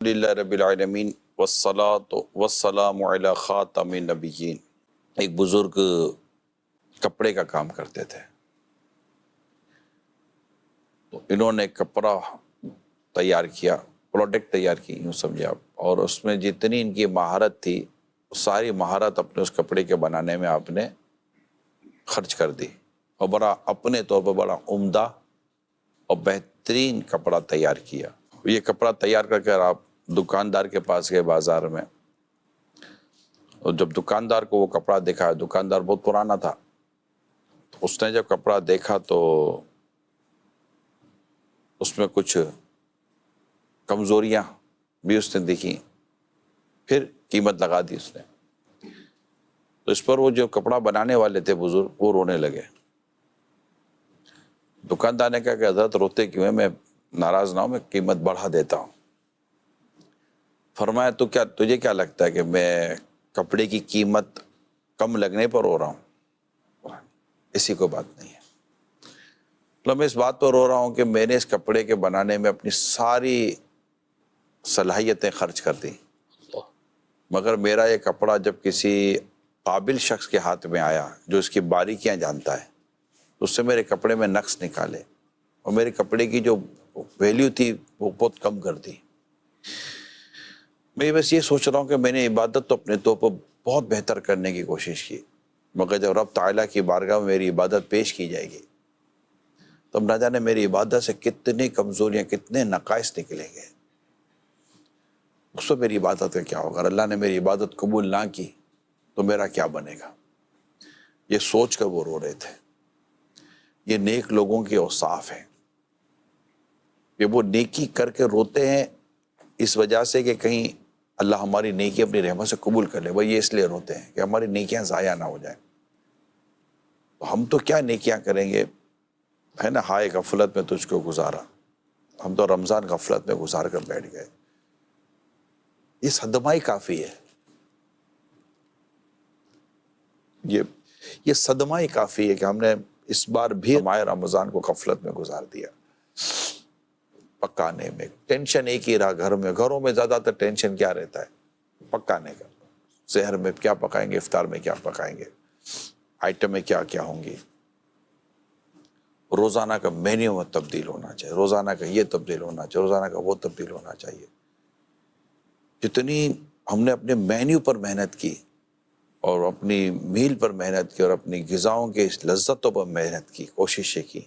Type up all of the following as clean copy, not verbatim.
للہ رب العالمین والصلاة والسلام علی خاتم النبیین۔ ایک بزرگ کپڑے کا کام کرتے تھے، تو انہوں نے کپڑا تیار کیا، پروڈکٹ تیار کی، یوں سمجھے آپ، اور اس میں جتنی ان کی مہارت تھی ساری مہارت اپنے اس کپڑے کے بنانے میں آپ نے خرچ کر دی، اور بڑا اپنے طور پر بڑا عمدہ اور بہترین کپڑا تیار کیا۔ یہ کپڑا تیار کر کے آپ دکاندار کے پاس گئے بازار میں، اور جب دکاندار کو وہ کپڑا دیکھا، دکاندار بہت پرانا تھا، تو اس نے جب کپڑا دیکھا تو اس میں کچھ کمزوریاں بھی اس نے دیکھی، پھر قیمت لگا دی اس نے۔ تو اس پر وہ جو کپڑا بنانے والے تھے بزرگ، وہ رونے لگے۔ دکاندار نے کہا کہ حضرت روتے کیوں ہیں، میں ناراض نہ ہوں، میں قیمت بڑھا دیتا ہوں۔ فرمایا تو کیا تجھے کیا لگتا ہے کہ میں کپڑے کی قیمت کم لگنے پر رو رہا ہوں؟ اسی کوئی بات نہیں ہے، مطلب میں اس بات پر رو رہا ہوں کہ میں نے اس کپڑے کے بنانے میں اپنی ساری صلاحیتیں خرچ کر دی، مگر میرا یہ کپڑا جب کسی قابل شخص کے ہاتھ میں آیا جو اس کی باریکیاں جانتا ہے، تو اس سے میرے کپڑے میں نقص نکالے اور میرے کپڑے کی جو ویلیو تھی وہ بہت کم کر دی۔ میں بس یہ سوچ رہا ہوں کہ میں نے عبادت تو اپنے طور پر بہت بہتر کرنے کی کوشش کی، مگر جب رب تعالیٰ کی بارگاہ میں میری عبادت پیش کی جائے گی تب نہ جانے میری عبادت سے کتنی کمزوریاں، کتنے نقائص نکلیں گے، اس سے میری عبادت کا کیا ہوگا؟ اگر اللہ نے میری عبادت قبول نہ کی تو میرا کیا بنے گا؟ یہ سوچ کر وہ رو رہے تھے۔ یہ نیک لوگوں کے اوصاف ہیں، کہ وہ نیکی کر کے روتے ہیں اس وجہ سے کہ کہیں اللہ ہماری نیکی اپنی رحمت سے قبول کر لے، وہ یہ اس لیے روتے ہیں کہ ہماری نیکیاں ضائع نہ ہو جائیں۔ تو ہم تو کیا نیکیاں کریں گے، ہے نا، ہائے غفلت میں تجھ کو گزارا، ہم تو رمضان غفلت میں گزار کر بیٹھ گئے۔ یہ صدمہ ہی کافی ہے، یہ صدمہ ہی کافی ہے کہ ہم نے اس بار بھی ماہ رمضان کو غفلت میں گزار دیا۔ پکانے میں ٹینشن ایک ہی رہا، گھروں میں زیادہ تر ٹینشن کیا رہتا ہے؟ پکانے کا۔ سحر میں کیا پکائیں گے، افطار میں کیا پکائیں گے، آئٹمیں کیا کیا ہوں گی۔ روزانہ کا مینیو میں تبدیل ہونا چاہیے، روزانہ کا یہ تبدیل ہونا چاہیے، روزانہ کا وہ تبدیل ہونا چاہیے۔ جتنی ہم نے اپنے مینیو پر محنت کی اور اپنی میل پر محنت کی اور اپنی غذاؤں کے لذتوں پر محنت کی، کوششیں کی،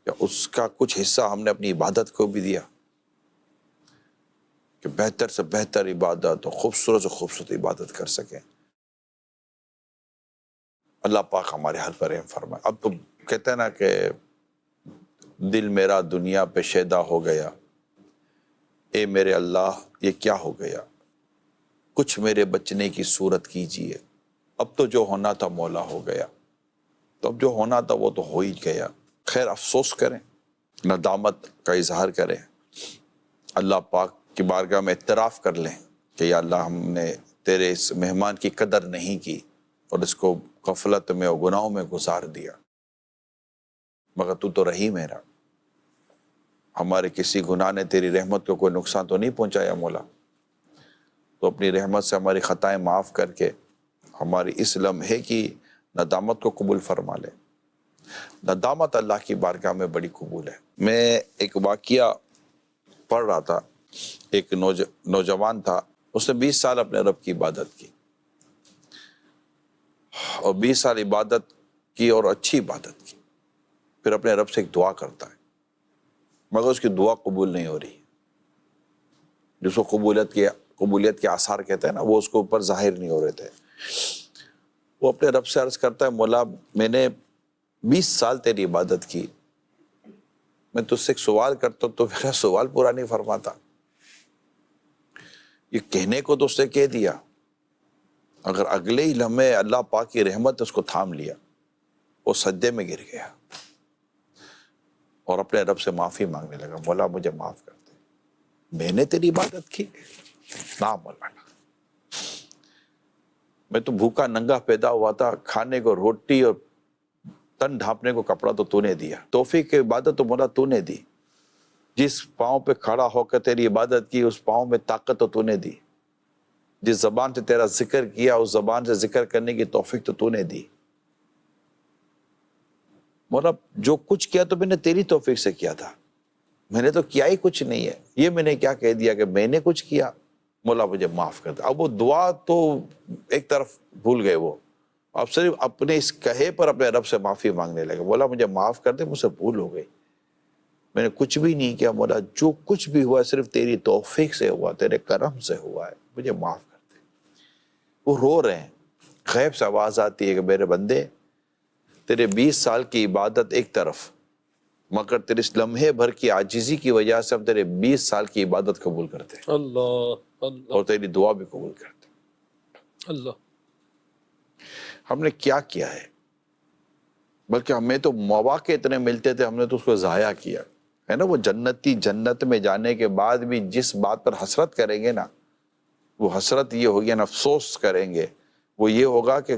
کہ اس کا کچھ حصہ ہم نے اپنی عبادت کو بھی دیا کہ بہتر سے بہتر عبادت اور خوبصورت سے خوبصورت عبادت کر سکیں۔ اللہ پاک ہمارے حال پر رحم فرمائے۔ اب تو کہتے ہیں نا کہ دل میرا دنیا پہ شیدا ہو گیا، اے میرے اللہ یہ کیا ہو گیا، کچھ میرے بچنے کی صورت کیجیے، اب تو جو ہونا تھا مولا ہو گیا، تو اب جو ہونا تھا وہ تو ہو ہی گیا۔ خیر افسوس کریں، ندامت کا اظہار کریں، اللہ پاک کی بارگاہ میں اعتراف کر لیں کہ یا اللہ ہم نے تیرے اس مہمان کی قدر نہیں کی اور اس کو غفلت میں اور گناہوں میں گزار دیا، مگر تو رحیم ہے، ہمارے کسی گناہ نے تیری رحمت کو کوئی نقصان تو نہیں پہنچایا مولا، تو اپنی رحمت سے ہماری خطائیں معاف کر کے ہماری اس لمحے کی ندامت کو قبول فرما لے۔ ندامت اللہ کی بارگاہ میں بڑی قبول ہے۔ میں ایک واقعہ پڑھ رہا تھا، ایک نوجوان تھا، اس نے 20 سال اپنے رب کی عبادت کی، اور 20 سال عبادت کی اور اچھی عبادت کی، پھر اپنے رب سے ایک دعا کرتا ہے، مگر اس کی دعا قبول نہیں ہو رہی، جس کو قبولیت کے آثار کہتے ہیں نا، وہ اس کو اوپر ظاہر نہیں ہو رہے تھے۔ وہ اپنے رب سے عرض کرتا ہے، مولا میں نے 20 سال تیری عبادت کی، میں تجھ سے ایک سوال کرتا ہوں تو میرا سوال پورا نہیں فرماتا۔ یہ کہنے کو تو اس نے کہہ دیا، اگر اگلے ہی لمحے اللہ پاک کی رحمت نے اس کو تھام لیا، وہ سجدے میں گر گیا اور اپنے رب سے معافی مانگنے لگا، مولا مجھے معاف کر دے، میں نے تیری عبادت کی؟ نہ مولانا، میں تو بھوکا ننگا پیدا ہوا تھا، کھانے کو روٹی اور تن ڈھانپنے کو کپڑا تو نے دیا، توفیق کی عبادت تو مولا نے دی، جس پاؤں پہ کھڑا ہو کر تیری عبادت کی اس پاؤں میں طاقت تو نے دی، جس زبان سے تیرا ذکر کیا اس زبان سے ذکر کرنے کی توفیق تو نے دی۔ مولا جو کچھ کیا تو میں نے تیری توفیق سے کیا تھا، میں نے تو کیا ہی کچھ نہیں ہے، یہ میں نے کیا کہہ دیا کہ میں نے کچھ کیا، مولا مجھے معاف کر دے۔ اب وہ دعا تو ایک طرف بھول گئے، وہ اب صرف اپنے اس کہے پر اپنے رب سے معافی مانگنے لگے، مولا مجھے معاف کر دے، مجھ سے بھول ہو گئی، میں نے کچھ بھی نہیں کیا، مولا جو کچھ بھی ہوا صرف تیری توفیق سے ہوا، تیرے کرم سے ہوا ہے، مجھے معاف کر دے۔ وہ رو رہے ہیں، غیب سے آواز آتی ہے کہ میرے بندے تیرے 20 سال کی عبادت ایک طرف، مگر تیرے اس لمحے بھر کی عاجزی کی وجہ سے ہم تیرے 20 سال کی عبادت قبول کرتے ہیں اللہ اللہ اور تیری دعا بھی قبول کرتے ہیں۔ اللہ۔ ہم نے کیا کیا ہے؟ بلکہ ہمیں تو مواقع اتنے ملتے تھے، ہم نے تو اس کو ضائع کیا ہے نا۔ وہ جنتی جنت میں جانے کے بعد بھی جس بات پر حسرت کریں گے نا، وہ حسرت یہ ہوگی نا، افسوس کریں گے، وہ یہ ہوگا کہ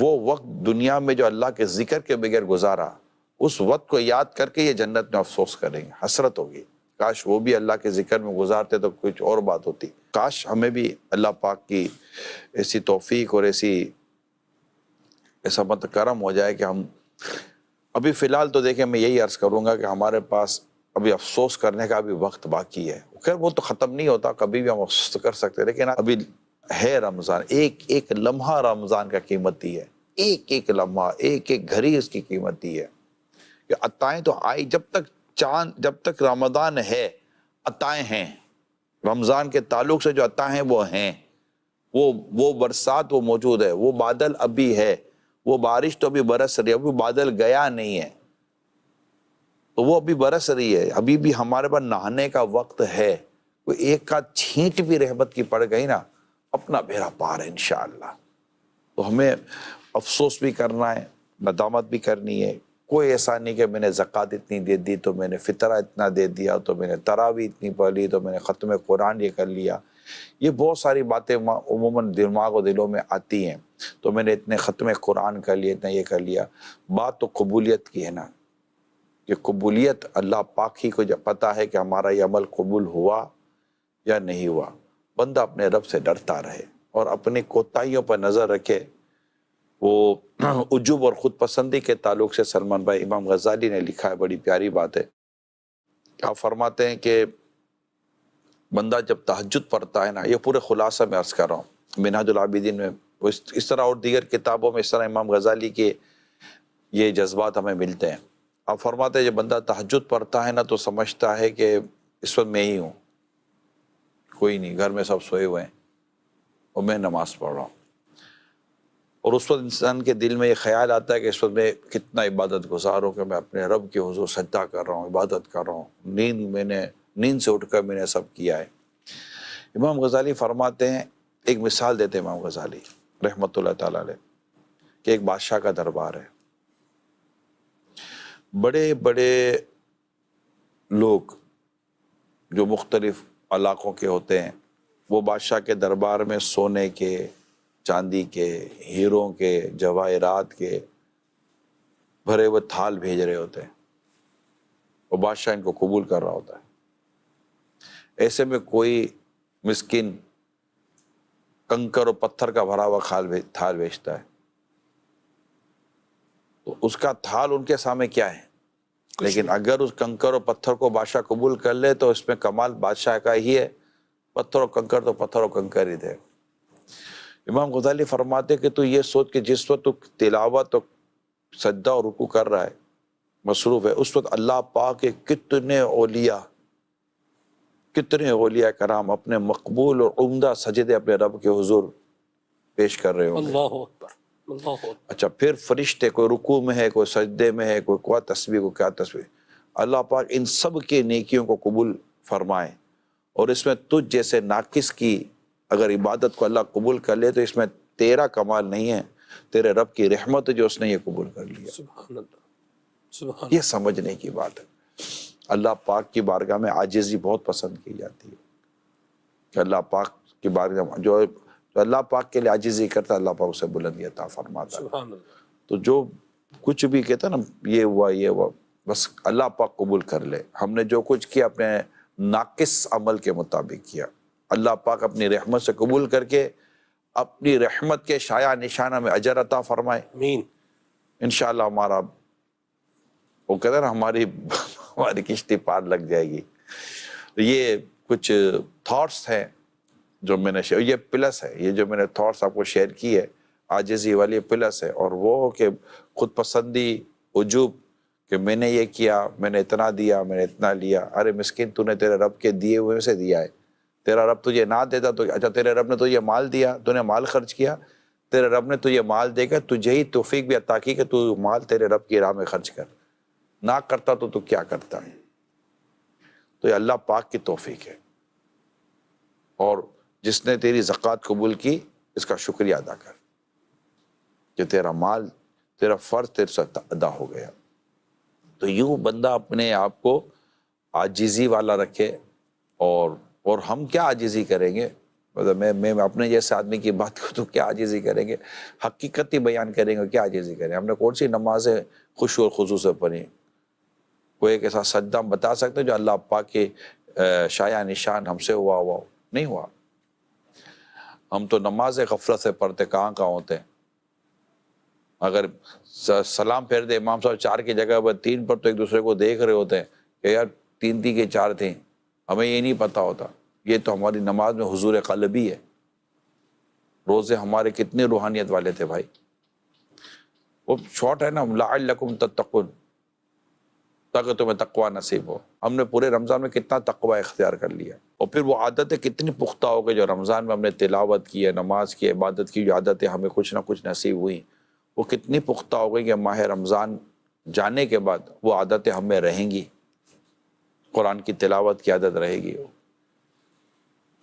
وہ وقت دنیا میں جو اللہ کے ذکر کے بغیر گزارا، اس وقت کو یاد کر کے یہ جنت میں افسوس کریں گے، حسرت ہوگی۔ کاش وہ بھی اللہ کے ذکر میں گزارتے تو کچھ اور بات ہوتی۔ کاش ہمیں بھی اللہ پاک کی ایسی توفیق اور ایسا مت کرم ہو جائے کہ ہم ابھی فی الحال تو دیکھیں، میں یہی عرض کروں گا کہ ہمارے پاس ابھی افسوس کرنے کا بھی وقت باقی ہے۔ خیر وہ تو ختم نہیں ہوتا، کبھی بھی ہم افسوس کر سکتے ہیں، لیکن ابھی ہے رمضان، ایک ایک لمحہ رمضان کا قیمتی ہے، ایک ایک لمحہ، ایک ایک گھڑی اس کی قیمتی ہے۔ کہ عطائیں تو آئی، جب تک رمضان ہے عطائیں ہیں، رمضان کے تعلق سے جو عطائیں ہیں وہ ہیں، وہ برسات وہ موجود ہے، وہ بادل ابھی ہے، وہ بارش تو ابھی برس رہی ہے، ابھی بادل گیا نہیں ہے تو وہ ابھی برس رہی ہے، ابھی بھی ہمارے پاس نہانے کا وقت ہے۔ کوئی ایک کا چھینٹ بھی رحمت کی پڑ گئی نا، اپنا بیڑا پار ہے انشاءاللہ۔ تو ہمیں افسوس بھی کرنا ہے، ندامت بھی کرنی ہے۔ کوئی ایسا نہیں کہ میں نے زکوٰۃ اتنی دے دی تو میں نے فطرہ اتنا دے دیا تو میں نے تراویح اتنی پڑھ لی تو میں نے ختم قرآن یہ کر لیا۔ یہ بہت ساری باتیں عموماً دماغ و دلوں میں آتی ہیں، تو میں نے اتنے ختم قرآن کر لیے، اتنا یہ کر لیا۔ بات تو قبولیت کی ہے نا، کہ قبولیت اللہ پاک ہی کو جب پتہ ہے کہ ہمارا یہ عمل قبول ہوا یا نہیں ہوا۔ بندہ اپنے رب سے ڈرتا رہے اور اپنی کوتاہیوں پر نظر رکھے۔ وہ عجب اور خود پسندی کے تعلق سے سلمان بھائی امام غزالی نے لکھا ہے، بڑی پیاری بات ہے۔ آپ فرماتے ہیں کہ بندہ جب تہجد پڑھتا ہے نا، یہ پورے خلاصہ میں عرض کر رہا ہوں، منہاج العابدین میں اس طرح اور دیگر کتابوں میں اس طرح امام غزالی کے یہ جذبات ہمیں ملتے ہیں۔ آپ فرماتے ہیں جب بندہ تہجد پڑھتا ہے نا تو سمجھتا ہے کہ اس وقت میں ہی ہوں، کوئی نہیں، گھر میں سب سوئے ہوئے ہیں اور میں نماز پڑھ رہا ہوں۔ اور اس وقت انسان کے دل میں یہ خیال آتا ہے کہ اس وقت میں کتنا عبادت گزار ہوں، کہ میں اپنے رب کے حضور سجدہ کر رہا ہوں، عبادت کر رہا ہوں، نیند سے اٹھ کر میں نے سب کیا ہے۔ امام غزالی فرماتے ہیں، ایک مثال دیتے ہیں امام غزالی رحمۃ اللہ تعالی علیہ، کہ ایک بادشاہ کا دربار ہے، بڑے بڑے لوگ جو مختلف علاقوں کے ہوتے ہیں، وہ بادشاہ کے دربار میں سونے کے، چاندی کے، ہیروں کے، جواہرات کے بھرے ہوئے تھال بھیج رہے ہوتے ہیں، اور بادشاہ ان کو قبول کر رہا ہوتا ہے۔ ایسے میں کوئی مسکین کنکر اور پتھر کا بھرا ہوا تھال بھیجتا ہے، تو اس کا تھال ان کے سامنے کیا ہے، لیکن اگر اس کنکر اور پتھر کو بادشاہ قبول کر لے تو اس میں کمال بادشاہ کا ہی ہے، پتھر اور کنکر تو پتھر اور کنکر ہی تھے۔ امام غزالی فرماتے کہ تو یہ سوچ کہ جس وقت تو تلاوت اور سجدہ اور رکوع کر رہا ہے، مصروف ہے، اس وقت اللہ پاک کے کتنے اولیاء کرام اپنے مقبول اور عمدہ سجدے اپنے رب کے حضور پیش کر رہے ہوں گے۔ اللہ اکبر، اللہ اکبر۔ اچھا، پھر فرشتے، کوئی رکوع میں ہے، کوئی سجدے میں ہے، کوئی کیا تسبیح، کو کیا تسبیح۔ اللہ پاک ان سب کے نیکیوں کو قبول فرمائے، اور اس میں تجھ جیسے ناقص کی اگر عبادت کو اللہ قبول کر لے تو اس میں تیرا کمال نہیں ہے، تیرے رب کی رحمت ہے جو اس نے یہ قبول کر لیا۔ سبحان اللہ، سبحان یہ سمجھنے کی بات ہے۔ اللہ پاک کی بارگاہ میں عاجزی بہت پسند کی جاتی ہے، کہ اللہ پاک کی بارگاہ میں جو اللہ پاک کے لیے عاجزی کرتا ہے، اللہ پاک اسے بلندی عطا فرماتا ہے۔ سبحان اللہ۔ تو جو کچھ بھی کہتا ہے نا، یہ ہوا یہ ہوا، بس اللہ پاک قبول کر لے. ہم نے جو کچھ کیا اپنے ناقص عمل کے مطابق کیا. اللہ پاک اپنی رحمت سے قبول کر کے اپنی رحمت کے شایع نشانہ میں اجر عطا فرمائے. آمین. انشاءاللہ ہمارا وہ کہتے ہیں نا ہماری کشتی پار لگ جائے گی. یہ کچھ تھاٹس ہیں جو میں نے یہ پلس ہے، یہ جو میں نے تھاٹس آپ کو شیئر کی ہے عاجزی والی پلس ہے. اور وہ کہ خود پسندی، عجوب کہ میں نے یہ کیا، میں نے اتنا دیا، میں نے اتنا لیا. ارے مسکین، تو نے تیرے رب کے دیے ہوئے سے دیا ہے. تیرا رب تجھے نہ دیتا تو اچھا، تیرے رب نے تجھے مال دیا، تو نے مال خرچ کیا، تیرے رب نے تجھے مال دے کر تجھے ہی توفیق بھی عطا کی کہ تو مال تیرے رب کی راہ میں خرچ کر. نہ کرتا تو کیا کرتا ہے؟ تو یہ اللہ پاک کی توفیق ہے. اور جس نے تیری زکوٰۃ قبول کی اس کا شکریہ ادا کر کہ تیرا مال، تیرا فرض تیرے سے ادا ہو گیا. تو یوں بندہ اپنے آپ کو عاجزی والا رکھے. اور ہم کیا عاجزی کریں گے؟ مطلب میں اپنے جیسے آدمی کی بات کروں تو کیا عاجزی کریں گے؟ حقیقت ہی بیان کریں گے، کیا عاجزی کریں؟ ہم نے کون سی نمازیں خشوع اور خضوع سے پڑھی؟ کوئی ایک ایسا سجدہ ہم بتا سکتے جو اللہ پاک کے شایع نشان ہم سے ہوا نہیں ہوا. ہم تو نماز غفلت سے پڑھتے کہاں ہوتے ہیں. اگر سلام پھیر دے امام صاحب 4 کی جگہ پر 3 پر تو ایک دوسرے کو دیکھ رہے ہوتے ہیں کہ یار 3 تھی کہ 4 تھیں، ہمیں یہ نہیں پتا ہوتا. یہ تو ہماری نماز میں حضور قلبی ہے. روزے ہمارے کتنے روحانیت والے تھے بھائی. وہ شارٹ ہے نا، لعلکم تتقون، تاکہ تمہیں تقوی نصیب ہو. ہم نے پورے رمضان میں کتنا تقوی اختیار کر لیا. اور پھر وہ عادتیں کتنی پختہ ہو گئی جو رمضان میں ہم نے تلاوت کی ہے، نماز کی، عبادت کی، جو عادتیں ہمیں کچھ نہ کچھ نصیب ہوئیں وہ کتنی پختہ ہو گئی کہ ماہ رمضان جانے کے بعد وہ عادتیں ہمیں رہیں گی. قرآن کی تلاوت کی عادت رہے گی.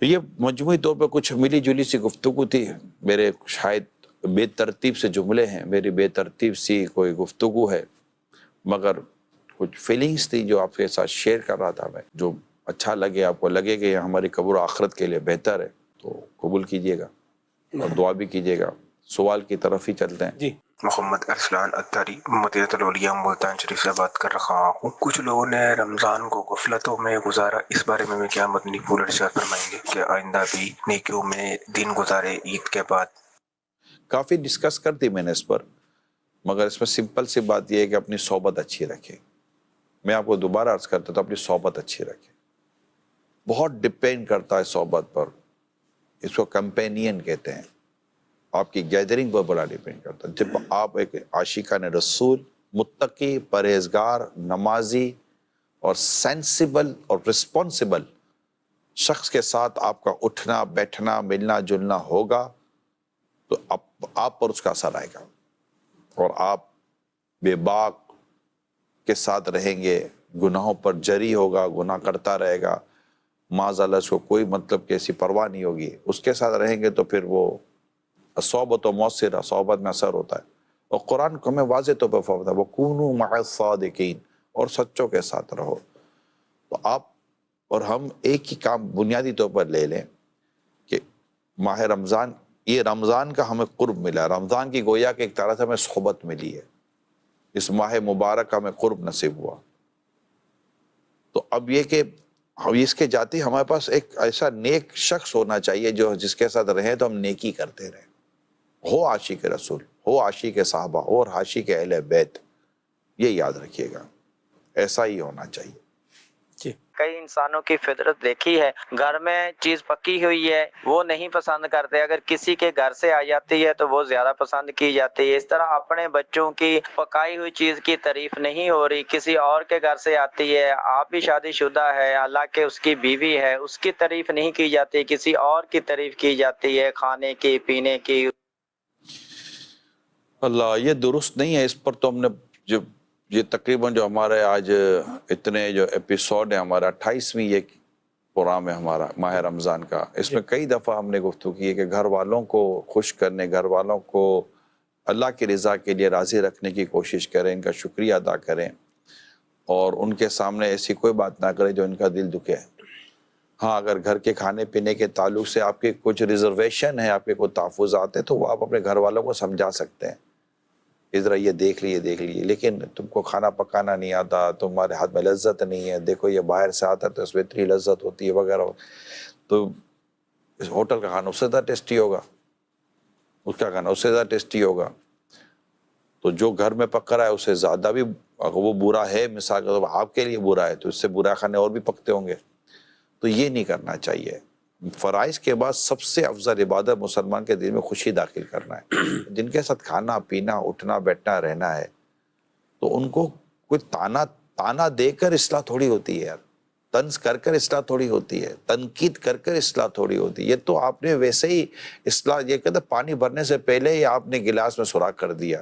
یہ مجموعی طور پہ کچھ ملی جلی سی گفتگو تھی. میرے شاید بے ترتیب سے جملے ہیں، میری بے ترتیب سی کوئی گفتگو ہے، مگر کچھ فیلنگز تھی جو آپ کے ساتھ شیئر کر رہا تھا میں. جو اچھا لگے، آپ کو لگے کہ یہ ہماری قبر و آخرت کے لیے بہتر ہے تو قبول کیجئے گا اور دعا بھی کیجئے گا. سوال کی طرف ہی چلتے ہیں. جی. محمد ارسلان اتاری، مدینہ الاولیاء ملتان شریف سے بات کر رہا ہوں. کچھ لوگوں نے رمضان کو غفلتوں میں گزارا، اس بارے میں کیا مدنی پھول ارشاد فرمائیں گے کہ آئندہ بھی نیکیوں میں دن گزارے عید کے بعد؟ کافی ڈسکس کر دی میں نے اس پر، مگر اس میں سمپل سی بات یہ ہے کہ اپنی صحبت اچھی رکھے. میں آپ کو دوبارہ عرض کرتا تو اپنی صحبت اچھی رکھے. بہت ڈپینڈ کرتا ہے صحبت پر. اس کو کمپینین کہتے ہیں. آپ کی گیدرنگ پر بڑا ڈپینڈ کرتا ہے. جب آپ ایک عاشقان رسول، متقی، پرہیزگار، نمازی اور سینسیبل اور رسپانسیبل شخص کے ساتھ آپ کا اٹھنا بیٹھنا ملنا جلنا ہوگا تو آپ پر اس کا اثر آئے گا اور آپ بے باک کے ساتھ رہیں گے. گناہوں پر جری ہوگا، گناہ کرتا رہے گا، معاذ اس کو کوئی مطلب کہ ایسی پرواہ نہیں ہوگی. اس کے ساتھ رہیں گے تو پھر وہ صحبت و مؤثرہ، صحبت میں اثر ہوتا ہے. اور قرآن کو ہمیں واضح طور پر فرماتا ہے وَكُونُوا مَعَ الصَّادِقِينَ، اور سچوں کے ساتھ رہو. تو آپ اور ہم ایک ہی کام بنیادی طور پر لے لیں کہ ماہ رمضان، یہ رمضان کا ہمیں قرب ملا، رمضان کی گویا کہ ایک طرح سے ہمیں صحبت ملی ہے. اس ماہ مبارک کا ہمیں قرب نصیب ہوا. تو اب یہ کہ اس کے جاتے ہمارے پاس ایک ایسا نیک شخص ہونا چاہیے جو جس کے ساتھ رہیں تو ہم نیکی کرتے رہیں. ہو عاشق رسول، ہو عاشق صحابہ اور عاشق اہل بیت. یہ یاد رکھیے گا، ایسا ہی ہونا چاہیے. جی. کئی انسانوں کی فطرت دیکھی ہے، گھر میں چیز پکی ہوئی ہے وہ نہیں پسند کرتے، اگر کسی کے گھر سے آ جاتی ہے تو وہ زیادہ پسند کی جاتی ہے. اس طرح اپنے بچوں کی پکائی ہوئی چیز کی تعریف نہیں ہو رہی، کسی اور کے گھر سے آتی ہے، آپ بھی شادی شدہ ہے، حالانکہ اس کی بیوی ہے، اس کی تعریف نہیں کی جاتی، کسی اور کی تعریف کی جاتی ہے، کھانے کی پینے کی. اللہ، یہ درست نہیں ہے. اس پر تو ہم نے جو یہ تقریباً جو ہمارے آج اتنے جو ایپیسوڈ ہیں، ہمارا 28ویں یہ پروگرام ہے ہمارا ماہ رمضان کا، اس میں کئی دفعہ ہم نے گفتگو کی ہے کہ گھر والوں کو خوش کرنے، گھر والوں کو اللہ کی رضا کے لیے راضی رکھنے کی کوشش کریں، ان کا شکریہ ادا کریں اور ان کے سامنے ایسی کوئی بات نہ کریں جو ان کا دل دکھے. ہاں، اگر گھر کے کھانے پینے کے تعلق سے آپ کے کچھ ریزرویشن ہے، آپ کے کوئی تحفظات ہیں تو وہ آپ اپنے گھر والوں کو سمجھا سکتے ہیں. ادھر یہ دیکھ لیے، لیکن تم کو کھانا پکانا نہیں آتا، تمہارے ہاتھ میں لذت نہیں ہے، دیکھو یہ باہر سے آتا ہے تو اس میں اتنی لذت ہوتی ہے وغیرہ، تو اس ہوٹل کا کھانا اس سے زیادہ ٹیسٹی ہوگا، اس کا کھانا اس سے زیادہ ٹیسٹی ہوگا، تو جو گھر میں پک رہا ہے اس سے زیادہ بھی، اگر وہ برا ہے مثال کے طور پر آپ کے لیے برا ہے تو اس سے برا کھانے اور بھی پکتے ہوں گے، تو یہ نہیں کرنا چاہیے۔ فرائض کے بعد سب سے افضل عبادت مسلمان کے دل میں خوشی داخل کرنا ہے۔ جن کے ساتھ کھانا پینا اٹھنا بیٹھنا رہنا ہے تو ان کو کوئی تانا دے کر اصلاح تھوڑی ہوتی ہے یار، طنز کر کر اصلاح تھوڑی ہوتی ہے، تنقید کر کر اصلاح تھوڑی ہوتی ہے۔ یہ تو آپ نے ویسے ہی اصلاح، یہ کہتے پانی بھرنے سے پہلے ہی آپ نے گلاس میں سوراخ کر دیا،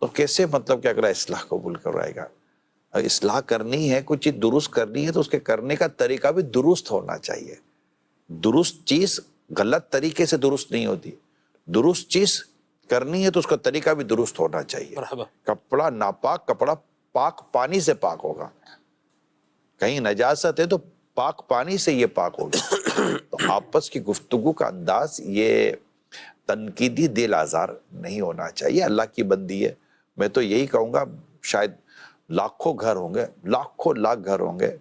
تو کیسے مطلب کہ اگلا اصلاح قبول کروائے گا؟ اصلاح کرنی ہے، کچھ چیز درست کرنی ہے تو اس کے کرنے کا طریقہ بھی درست ہونا چاہیے۔ درست چیز غلط طریقے سے درست نہیں ہوتی، درست چیز کرنی ہے تو اس کا طریقہ بھی درست ہونا چاہیے۔ مرحبا۔ کپڑا ناپاک کپڑا پاک پانی سے پاک ہوگا، کہیں نجاست ہے تو پاک پانی سے یہ پاک ہوگا۔ تو آپس کی گفتگو کا انداز یہ تنقیدی دل آزار نہیں ہونا چاہیے۔ اللہ کی بندی ہے، میں تو یہی کہوں گا، شاید لاکھوں گھر ہوں گے، لاکھوں لاکھ گھر ہوں گے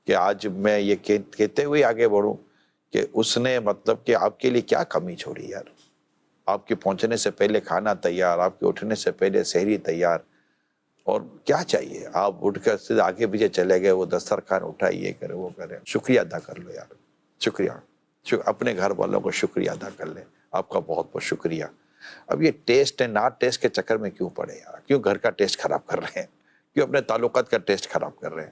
کہ آج میں یہ کہتے ہوئے آگے بڑھوں کہ اس نے مطلب کہ آپ کے لیے کیا کمی چھوڑی یار، آپ کے پہنچنے سے پہلے کھانا تیار، آپ کے اٹھنے سے پہلے سحری تیار، اور کیا چاہیے؟ آپ اٹھ کر سے آگے پیچھے چلے گئے، وہ دسترخوان اٹھائے، یہ کرے وہ کرے، شکریہ ادا کر لو یار، شکریہ، اپنے گھر والوں کو شکریہ ادا کر لیں، آپ کا بہت بہت شکریہ۔ اب یہ ٹیسٹ ہے ناٹ ٹیسٹ کے چکر میں کیوں پڑے یار؟ کیوں گھر کا ٹیسٹ خراب کر رہے ہیں؟ کیوں اپنے تعلقات کا ٹیسٹ خراب کر رہے ہیں؟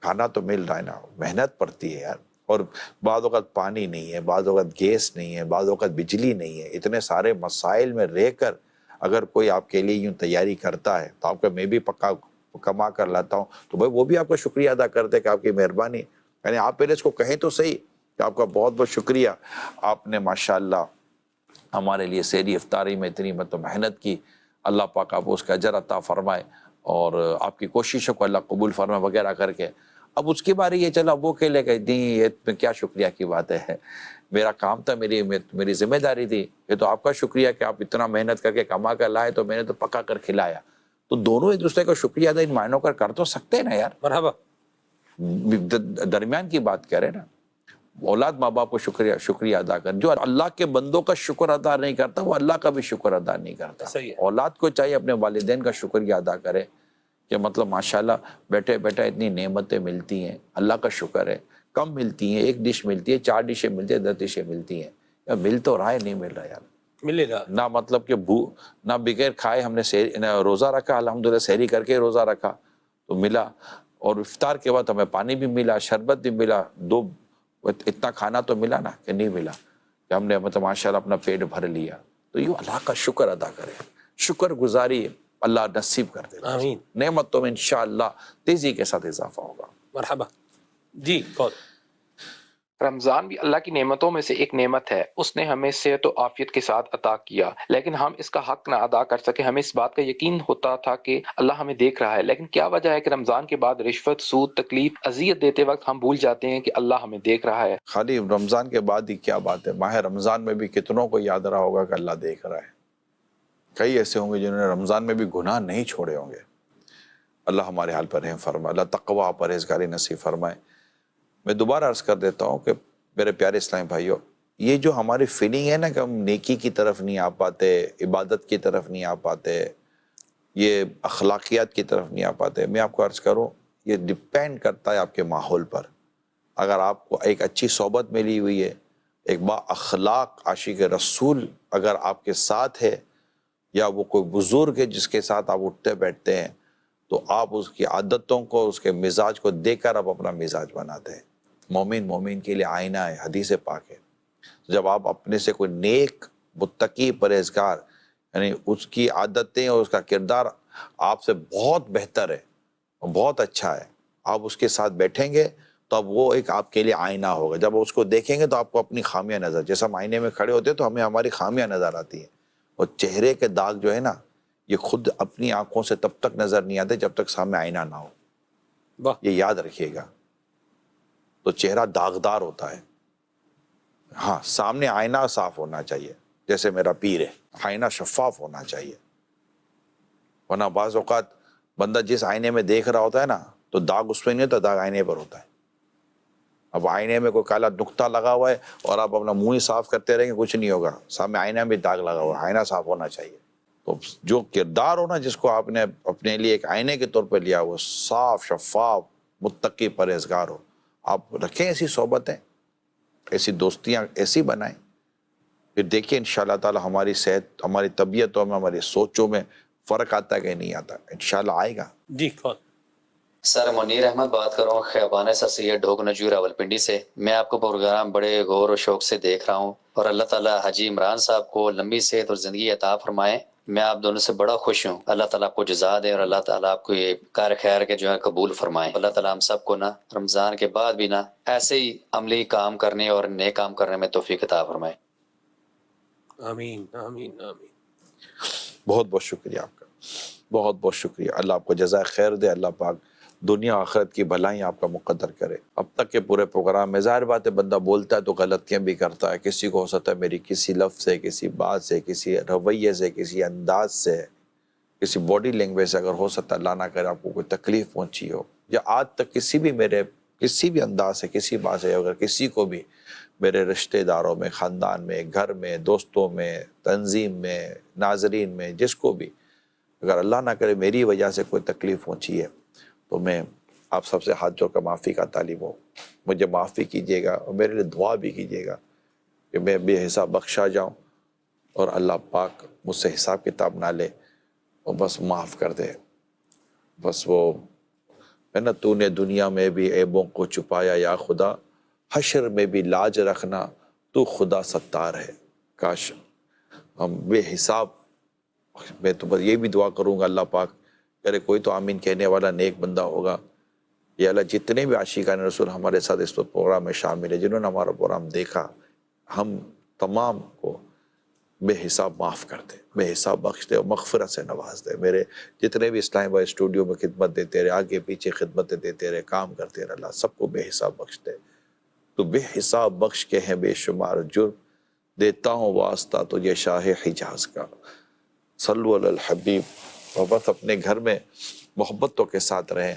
کھانا تو مل رہا ہے نا، محنت پڑتی ہے یار، اور بعض اوقات پانی نہیں ہے، بعض اوقات گیس نہیں ہے، بعض اوقات بجلی نہیں ہے، اتنے سارے مسائل میں رہ کر اگر کوئی آپ کے لیے یوں تیاری کرتا ہے تو آپ کا میں بھی پکا کما کر لاتا ہوں تو بھائی وہ بھی آپ کا شکریہ ادا کرتے کہ آپ کی مہربانی، یعنی آپ پہلے اس کو کہیں تو صحیح کہ آپ کا بہت بہت شکریہ، آپ نے ماشاءاللہ ہمارے لیے سحری افطاری میں اتنی مطلب محنت کی، اللہ پاک آپ کو اس کا اجر عطا فرمائے اور آپ کی کوششوں کو اللہ قبول فرمائے وغیرہ کر کے۔ اب اس کی باری یہ چلا، وہ کہہ لے گئے نہیں یہ کیا شکریہ کی بات ہے، میرا کام تھا، میری ذمہ داری تھی، یہ تو آپ کا شکریہ کہ آپ اتنا محنت کر کے کما کر لائے تو میں نے تو پکا کر کھلایا، تو دونوں ایک دوسرے کا شکریہ ادا ان معنوں کر تو سکتے ہیں نا یار، مرحبا۔ درمیان کی بات کہہ رہے نا، اولاد ماں باپ کو شکریہ ادا کر، جو اللہ کے بندوں کا شکر ادا نہیں کرتا وہ اللہ کا بھی شکر ادا نہیں کرتا۔ صحیح ہے۔ اولاد کو چاہیے اپنے والدین کا شکریہ ادا کرے کہ مطلب ماشاءاللہ بیٹھے بیٹھے اتنی نعمتیں ملتی ہیں، اللہ کا شکر ہے، کم ملتی ہیں، ایک ڈش ملتی ہے، 4 ڈشیں ملتی ہیں، 10 ڈشیں ملتی ہیں، یا مل تو رہا ہے، نہیں مل رہا یار، ملے گا۔ نہ مطلب کہ نہ بغیر کھائے ہم نے روزہ رکھا، الحمدللہ سحری کر کے روزہ رکھا تو ملا، اور افطار کے بعد ہمیں پانی بھی ملا، شربت بھی ملا، اتنا کھانا تو ملا نا کہ نہیں ملا کہ ہم نے مطلب ماشاءاللہ اپنا پیٹ بھر لیا، تو یہ اللہ کا شکر ادا کرے، شکر گزاری اللہ نصیب کر دے، آمین۔ نعمتوں میں انشاءاللہ تیزی کے ساتھ اضافہ ہوگا۔ مرحبا جی کون؟ رمضان بھی اللہ کی نعمتوں میں سے ایک نعمت ہے، اس نے ہمیں صحت و عافیت کے ساتھ عطا کیا، لیکن ہم اس کا حق نہ ادا کر سکے۔ ہمیں اس بات کا یقین ہوتا تھا کہ اللہ ہمیں دیکھ رہا ہے، لیکن کیا وجہ ہے کہ رمضان کے بعد رشوت، سود، تکلیف، اذیت دیتے وقت ہم بھول جاتے ہیں کہ اللہ ہمیں دیکھ رہا ہے۔ خالی رمضان کے بعد ہی کیا بات ہے، ماہ رمضان میں بھی کتنوں کو یاد رہا ہوگا کہ اللہ دیکھ رہا ہے، کئی ایسے ہوں گے جنہوں نے رمضان میں بھی گناہ نہیں چھوڑے ہوں گے۔ اللہ ہمارے حال پر رحم فرمائے، اللہ تقویٰ پرہیزگاری نصیب فرمائے۔ میں دوبارہ عرض کر دیتا ہوں کہ میرے پیارے اسلامی بھائیوں، یہ جو ہماری فیلنگ ہے نا کہ ہم نیکی کی طرف نہیں آ پاتے، عبادت کی طرف نہیں آ پاتے، یہ اخلاقیات کی طرف نہیں آ پاتے، میں آپ کو عرض کروں یہ ڈپینڈ کرتا ہے آپ کے ماحول پر۔ اگر آپ کو ایک اچھی صحبت ملی ہوئی ہے، ایک با اخلاق عاشق رسول اگر آپ کے ساتھ ہے، یا وہ کوئی بزرگ ہے جس کے ساتھ آپ اٹھتے بیٹھتے ہیں، تو آپ اس کی عادتوں کو، اس کے مزاج کو دیکھ کر آپ اپنا مزاج بناتے ہیں۔ مومن کے لیے آئینہ ہے، حدیث پاک ہے۔ جب آپ اپنے سے کوئی نیک متقی پرہیزگار، یعنی اس کی عادتیں اور اس کا کردار آپ سے بہت بہتر ہے، بہت اچھا ہے، آپ اس کے ساتھ بیٹھیں گے تو اب وہ ایک آپ کے لیے آئینہ ہوگا۔ جب اس کو دیکھیں گے تو آپ کو اپنی خامیاں نظر، جیسے ہم آئینے میں کھڑے ہوتے ہیں تو ہمیں ہماری خامیاں نظر آتی ہیں، اور چہرے کے داغ جو ہے نا یہ خود اپنی آنکھوں سے تب تک نظر نہیں آتے جب تک سامنے آئینہ نہ ہو، واہ۔ یہ یاد رکھیے گا۔ تو چہرہ داغدار ہوتا ہے، ہاں سامنے آئینہ صاف ہونا چاہیے، جیسے میرا پیر ہے، آئینہ شفاف ہونا چاہیے، ورنہ بعض اوقات بندہ جس آئینے میں دیکھ رہا ہوتا ہے نا تو داغ اس میں نہیں ہوتا، داغ آئینے پر ہوتا ہے۔ اب آئینے میں کوئی کالا نقطہ لگا ہوا ہے اور آپ اپنا منہ ہی صاف کرتے رہیں گے، کچھ نہیں ہوگا، سامنے آئینہ میں داغ لگا ہوا ہے، آئینہ صاف ہونا چاہیے۔ تو جو کردار ہونا جس کو آپ نے اپنے لیے ایک آئینے کے طور پہ لیا، وہ صاف شفاف متقی پرہیزگار ہو، آپ رکھیں ایسی صحبتیں، ایسی دوستیاں ایسی بنائیں، پھر دیکھیں انشاءاللہ تعالی ہماری صحت، ہماری طبیعتوں میں، ہماری سوچوں میں فرق آتا ہے کہ نہیں آتا، انشاءاللہ آئے گا۔ جی کون؟ سر منیر احمد بات کر رہا ہوں خیابانہ سید ڈھوک نجور راولپنڈی سے۔ میں آپ کو پروگرام بڑے غور و شوق سے دیکھ رہا ہوں، اور اللہ تعالیٰ حاجی عمران صاحب کو لمبی صحت اور زندگی عطا فرمائے۔ میں آپ دونوں سے بڑا خوش ہوں، اللہ تعالیٰ آپ کو جزا دے، اور اللہ تعالیٰ آپ کو یہ کار خیر کے جو ہے قبول فرمائے۔ اللہ تعالیٰ ہم سب کو نا رمضان کے بعد بھی نا ایسے ہی عملی کام کرنے اور نیک کام کرنے میں توفیق عطا فرمائے۔ آمین آمین آمین۔ بہت بہت شکریہ آپ کا، بہت بہت شکریہ۔ اللہ آپ کو جزائے خیر دے، اللہ پاک دنیا آخرت کی بھلائیں آپ کا مقدر کرے۔ اب تک کے پورے پروگرام میں ظاہر بات ہے بندہ بولتا ہے تو غلطیاں بھی کرتا ہے، کسی کو ہو سکتا ہے میری کسی لفظ سے، کسی بات سے، کسی رویے سے، کسی انداز سے، کسی باڈی لینگویج سے اگر ہو سکتا ہے اللہ نہ کرے آپ کو کوئی تکلیف پہنچی ہو، یا آج تک کسی بھی میرے کسی بھی انداز سے، کسی بات سے اگر کسی کو بھی میرے رشتہ داروں میں، خاندان میں، گھر میں، دوستوں میں، تنظیم میں، ناظرین میں، جس کو بھی اگر اللہ نہ کرے میری وجہ سے کوئی تکلیف پہنچی ہے تو میں آپ سب سے ہاتھ جوڑ کر معافی کا طالب ہوں، مجھے معافی کیجیے گا، اور میرے لیے دعا بھی کیجیے گا کہ میں بے حساب بخشا جاؤں اور اللہ پاک مجھ سے حساب کتاب نہ لے اور بس معاف کر دے۔ بس وہ ہے نا، تو نے دنیا میں بھی عیبوں کو چھپایا یا خدا، حشر میں بھی لاج رکھنا، تو خدا ستار ہے۔ کاش ہم بے حساب، میں تو بس یہ بھی دعا کروں گا اللہ پاک کرے کوئی تو آمین کہنے والا نیک بندہ ہوگا، یا اللہ جتنے بھی عاشقان رسول ہمارے ساتھ اس پروگرام میں شامل ہیں، جنہوں نے ہمارا پروگرام دیکھا، ہم تمام کو بے حساب معاف کر دے، بے حساب بخش دے اور مغفرت سے نواز دے۔ میرے جتنے بھی اسلام آباد اسٹوڈیو میں خدمت دیتے رہے، آگے پیچھے خدمتیں دیتے رہے، کام کرتے رہے، اللہ سب کو بے حساب بخش دے۔ تو بے حساب بخش کے ہیں بے شمار جرم، دیتا ہوں واسطہ تجھے شاہ حجاز کا۔ صلو علی الحبیب۔ اور بس اپنے گھر میں محبتوں کے ساتھ رہیں،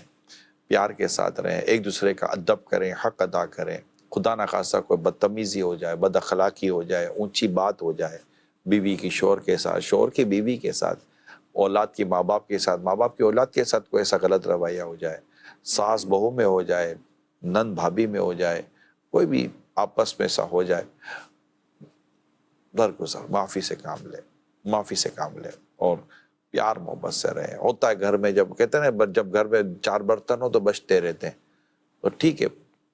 پیار کے ساتھ رہیں، ایک دوسرے کا ادب کریں، حق ادا کریں۔ خدا نخواستہ کوئی بدتمیزی ہو جائے، بد اخلاقی ہو جائے، اونچی بات ہو جائے، بیوی کی شوہر کے ساتھ، شوہر کی بیوی کے ساتھ، اولاد کی ماں باپ کے ساتھ، ماں باپ کی اولاد کے ساتھ کوئی ایسا غلط رویہ ہو جائے، ساس بہو میں ہو جائے، نند بھابھی میں ہو جائے، کوئی بھی آپس میں ایسا ہو جائے، درگزر معافی سے کام لے، معافی سے کام لے اور پیار محبت سے رہے۔ ہوتا ہے گھر میں، جب کہتے ہیں نا جب گھر میں 4 برتن ہو تو بچتے رہتے ہیں، تو ٹھیک ہے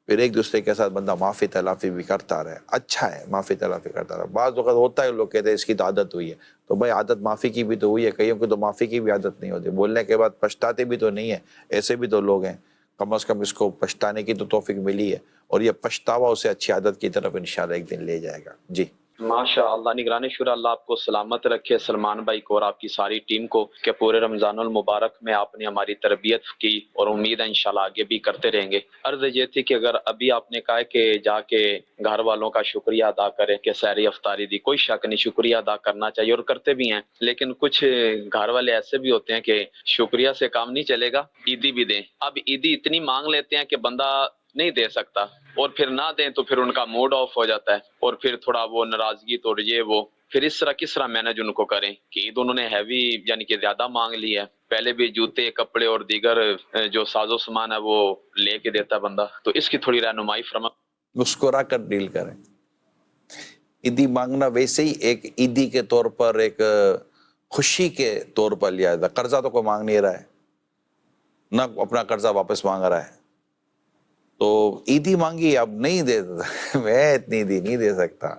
پھر ایک دوسرے کے ساتھ بندہ معافی تلافی بھی کرتا رہے، اچھا ہے معافی تلافی کرتا رہے۔ بعض وقت ہوتا ہے لوگ کہتے ہیں اس کی تو عادت ہوئی ہے، تو بھائی عادت معافی کی بھی تو ہوئی ہے، کئیوں کی تو معافی کی بھی عادت نہیں ہوتی، بولنے کے بعد پچھتاتے بھی تو نہیں ہے، ایسے بھی تو لوگ ہیں، کم از کم اس کو پچھتانے کی تو توفیق ملی ہے، اور یہ پچھتاوا اسے اچھی عادت کی طرف انشاءاللہ ایک دن لے جائے گا۔ جی ماشاء اللہ، نگران شورا اللہ آپ کو سلامت رکھے، سلمان بھائی کو اور آپ کی ساری ٹیم کو، کہ پورے رمضان المبارک میں آپ نے ہماری تربیت کی، اور امید ہے انشاءاللہ آگے بھی کرتے رہیں گے۔ عرض یہ تھی کہ اگر ابھی آپ نے کہا کہ جا کے گھر والوں کا شکریہ ادا کریں کہ سحری افطاری دی، کوئی شک نہیں، شکریہ ادا کرنا چاہیے اور کرتے بھی ہیں، لیکن کچھ گھر والے ایسے بھی ہوتے ہیں کہ شکریہ سے کام نہیں چلے گا، عیدی بھی دیں۔ اب عیدی اتنی مانگ لیتے ہیں کہ بندہ نہیں دے سکتا، اور پھر نہ دیں تو پھر ان کا موڈ آف ہو جاتا ہے، اور پھر تھوڑا وہ ناراضگی تو یہ وہ، پھر اس طرح کس طرح مینج ان کو کریں کہ عید انہوں نے ہیوی یعنی کہ زیادہ مانگ لی ہے، پہلے بھی جوتے کپڑے اور دیگر جو ساز و سامان ہے وہ لے کے دیتا بندہ، تو اس کی تھوڑی رہنمائی فرما۔ مسکرا کر ڈیل کریں۔ عیدی مانگنا ویسے ہی ایک عیدی کے طور پر، ایک خوشی کے طور پر لیا جاتا ہے۔ قرضہ تو کوئی مانگ نہیں رہا ہے، نہ اپنا قرضہ واپس مانگ رہا ہے، تو عیدی مانگی اب نہیں دے میں اتنی عیدی نہیں دے سکتا،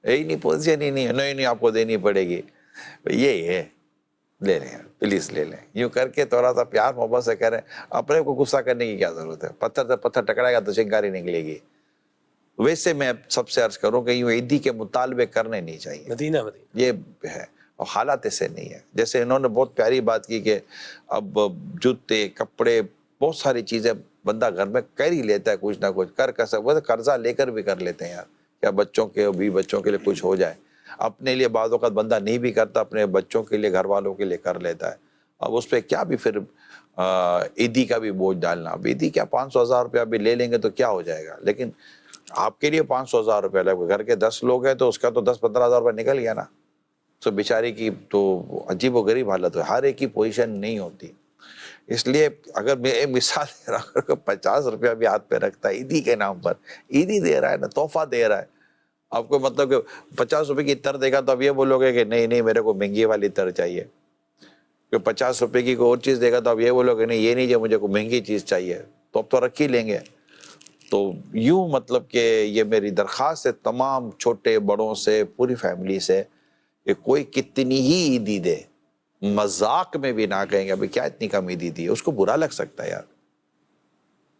یہی نہیں پوزیشن ہی نہیں ہے، نہیں آپ کو دینی پڑے گی، یہی ہے، لے لیں پلیز لے لیں، یوں کر کے تھوڑا سا پیار محبت سے کریں۔ اپنے کو غصہ کرنے کی کیا ضرورت ہے، پتھر سے پتھر ٹکرائے گا تو چنگاری نکلے گی۔ ویسے میں سب سے عرض کروں کہ یوں عیدی کے مطالبے کرنے نہیں چاہیے، مدینہ یہ ہے، اور حالات ایسے نہیں ہے۔ جیسے انہوں نے بہت پیاری بات کی کہ اب جوتے کپڑے بہت ساری چیزیں بندہ گھر میں کر ہی لیتا ہے، کچھ نہ کچھ کر سکتا، قرضہ لے کر بھی کر لیتے ہیں یار، کیا بچوں کے بھی بچوں کے لیے کچھ ہو جائے، اپنے لیے بعض اوقات بندہ نہیں بھی کرتا، اپنے بچوں کے لیے گھر والوں کے لیے کر لیتا ہے، اب اس پہ کیا بھی پھر عیدی کا بھی بوجھ ڈالنا. اب عیدی کیا 500,000 روپیہ بھی لے لیں گے تو کیا ہو جائے گا, لیکن آپ کے لیے 500,000 روپیہ لگے, گھر کے 10 لوگ ہیں تو اس کا تو 10-15,000 روپیہ نکل گیا نا. تو بیچاری کی تو عجیب و غریب حالت ہے, ہر ایک کی پوزیشن نہیں ہوتی. اس لیے اگر میں ایک مثال دے رہا ہوں, 50 روپیہ بھی ہاتھ پہ رکھتا ہے عیدی کے نام پر, عیدی دے رہا ہے نا, تحفہ دے رہا ہے آپ کو, مطلب کہ 50 روپے کی تر دے گا تو اب یہ بولو گے کہ نہیں میرے کو مہنگی والی تر چاہیے. کہ 50 روپے کی کوئی اور چیز دے گا تو اب یہ بولو گے نہیں یہ نہیں جو مجھے کوئی مہنگی چیز چاہیے, تو اب تو رکھ ہی لیں گے. تو یوں مطلب کہ یہ میری درخواست ہے تمام چھوٹے بڑوں سے, پوری فیملی سے, کہ کوئی کتنی ہی عیدی دے, مذاق میں بھی نہ کہیں گے ابھی کیا اتنی کم عیدی دی ہے, اس کو برا لگ سکتا ہے یار.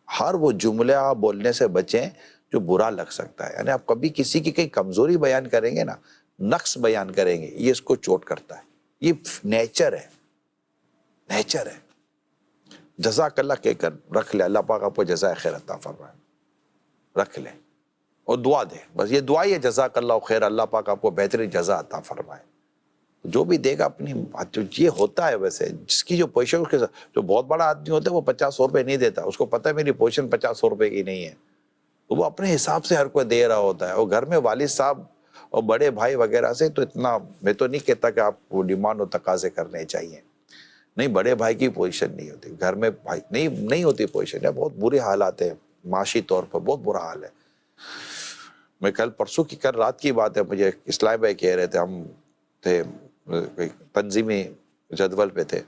ہر وہ جملے آپ بولنے سے بچیں جو برا لگ سکتا ہے. یعنی آپ کبھی کسی کی کہیں کمزوری بیان کریں گے نا, نقص بیان کریں گے, یہ اس کو چوٹ کرتا ہے. یہ نیچر ہے, نیچر ہے. جزاک اللہ کہہ کر رکھ لے, اللہ پاک آپ کو جزائے خیر عطا فرمائے, رکھ لیں اور دعا دیں. بس یہ دعا ہی ہے, جزاک اللہ خیر, اللہ پاک آپ کو بہترین جزا عطا فرمائے. جو بھی دے گا اپنی, یہ ہوتا ہے ویسے, جس کی جو پوزیشن, اس کے ساتھ جو بہت بڑا آدمی ہوتا ہے وہ 50 روپے نہیں دیتا, اس کو پتہ ہے میری پوزیشن 50 روپے کی نہیں ہے, تو وہ اپنے حساب سے ہر کوئی دے رہا ہوتا ہے. اور گھر میں والد صاحب اور بڑے بھائی وغیرہ سے تو اتنا, میں تو نہیں کہتا کہ آپ وہ ڈیمانڈ و تقاضے کرنے چاہیے, نہیں, بڑے بھائی کی پوزیشن نہیں ہوتی گھر میں, بھائی نہیں ہوتی پوزیشن, ہے بہت برے حالات ہیں معاشی طور پر, بہت برا حال ہے. میں کل رات کی بات ہے, مجھے اسلام بھائی کہہ رہے تھے, ہم تھے تنظیمی جدول پہ تھے,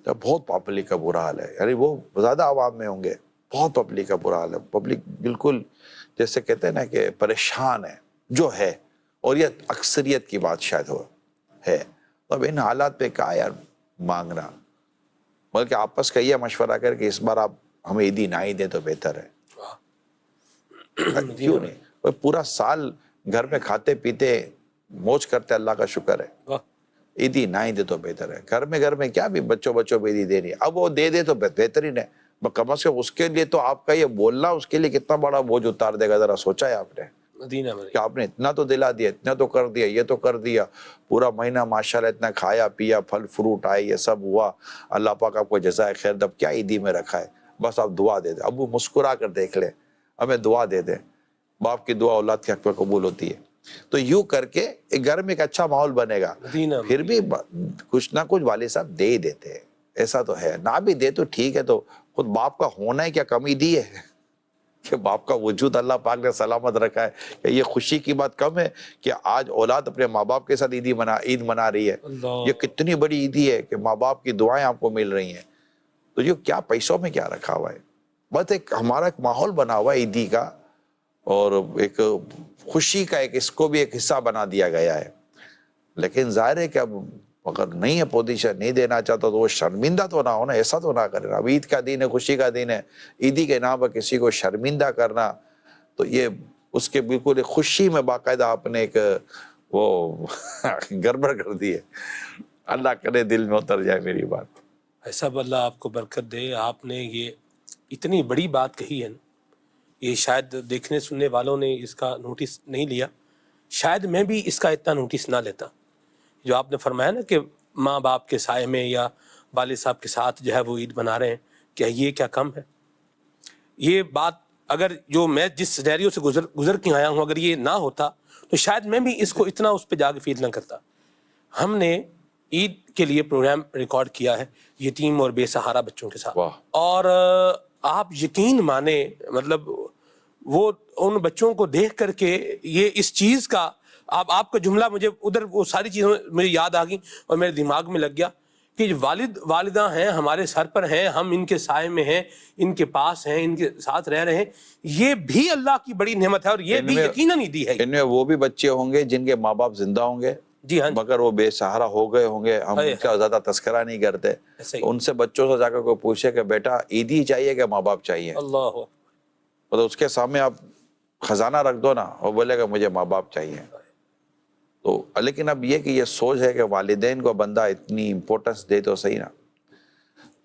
تو بہت پبلک کا برا حال ہے. یعنی وہ زیادہ عوام میں ہوں گے, بہت پبلک کا برا حال ہے. پبلک بالکل جیسے کہتے ہیں نا کہ پریشان ہے جو ہے, اور یہ اکثریت کی بات شاید ہے. تو اب ان حالات پہ کہا یار مانگنا, بلکہ آپس کا یہ مشورہ کر کہ اس بار آپ ہمیں عیدی نہ ہی دیں تو بہتر ہے. کیوں نہیں, پورا سال گھر میں کھاتے پیتے موج کرتے, اللہ کا شکر ہے, عیدی نہ ہی دے تو بہتر ہے. گھر میں کیا بھی بچوں پہ عیدی دینی ہے, اب وہ دے تو بہترین ہے. کم از کم اس کے لیے تو آپ کا یہ بولنا اس کے لیے کتنا بڑا بوجھ اتار دے گا, ذرا سوچا ہے آپ نے کہ آپ نے اتنا تو دلا دیا, اتنا تو کر دیا, یہ تو کر دیا, پورا مہینہ ماشاءاللہ اتنا کھایا پیا, پھل فروٹ آئے, یہ سب ہوا, اللہ پاک آپ کو جزائے خیر. اب کیا عیدی میں رکھا ہے, بس آپ دعا دے دیں. اب وہ مسکرا کر دیکھ لیں, ہمیں دعا دے دیں. باپ کی دعا اولاد کے حق میں قبول ہوتی ہے. تو یوں کر کے ایک گھر میں ایک اچھا ماحول بنے گا. پھر بھی کچھ نہ کچھ والد صاحب دے ہی دیتے ہیں, ایسا تو ہے. نہ بھی دے تو ٹھیک ہے, تو خود باپ کا ہونا ہے کیا کمی دی ہے کہ باپ کا وجود اللہ پاک نے سلامت رکھا ہے. کہ یہ خوشی کی بات کم ہے کہ آج اولاد اپنے ماں باپ کے ساتھ عید منا رہی ہے. یہ کتنی بڑی عیدی ہے کہ ماں باپ کی دعائیں آپ کو مل رہی ہیں. تو یہ کیا پیسوں میں کیا رکھا ہوا ہے, بس ایک ہمارا ایک ماحول بنا ہوا ہے عیدی کا, اور ایک خوشی کا اس کو بھی ایک حصہ بنا دیا گیا ہے. لیکن ظاہر ہے کہ اب اگر نہیں ہے پوزیشن, نہیں دینا چاہتا تو وہ شرمندہ تو نہ ہونا, ایسا تو نہ کرے. اب عید کا دن ہے, خوشی کا دن ہے, عیدی کے نام پر کسی کو شرمندہ کرنا, تو یہ اس کے بالکل خوشی میں باقاعدہ آپ نے ایک وہ گڑبڑ کر دی ہے. اللہ کرے دل میں اتر جائے میری بات. ایسا اللہ آپ کو برکت دے. آپ نے یہ اتنی بڑی بات کہی ہے نا, یہ شاید دیکھنے سننے والوں نے اس کا نوٹس نہیں لیا, شاید میں بھی اس کا اتنا نوٹس نہ لیتا. جو آپ نے فرمایا نا کہ ماں باپ کے سائے میں یا والد صاحب کے ساتھ جو ہے وہ عید بنا رہے ہیں, کیا یہ کیا کم ہے؟ یہ بات اگر جو میں جس سینیریو سے گزر کے آیا ہوں, اگر یہ نہ ہوتا تو شاید میں بھی اس کو اتنا اس پہ جا کے فیل نہ کرتا. ہم نے عید کے لیے پروگرام ریکارڈ کیا ہے یتیم اور بے سہارا بچوں کے ساتھ, اور آپ یقین مانیں, مطلب وہ ان بچوں کو دیکھ کر کے یہ اس چیز کا, آپ کا جملہ مجھے ادھر وہ ساری چیزیں مجھے یاد آ گئیں اور میرے دماغ میں لگ گیا کہ والد والدہ ہیں, ہمارے سر پر ہیں, ہم ان کے سائے میں ہیں, ان کے پاس ہیں, ان کے ساتھ رہ رہے ہیں. یہ بھی اللہ کی بڑی نعمت ہے, اور یہ بھی یقیناً ہی دی ہے. ان میں وہ بھی بچے ہوں گے جن کے ماں باپ زندہ ہوں گے, جی ہاں, مگر وہ بے سہارا ہو گئے ہوں گے, ہم ان کا زیادہ تذکرہ نہیں کرتے. ان سے بچوں سے جا کر کوئی پوچھے کہ بیٹا عیدی چاہیے کہ ماں باپ چاہیے, اللہ, مطلب اس کے سامنے آپ خزانہ رکھ دو نا, وہ بولے گا مجھے ماں باپ چاہیے. تو لیکن اب یہ کہ یہ سوچ ہے کہ والدین کو بندہ اتنی امپورٹنس دے تو صحیح نا.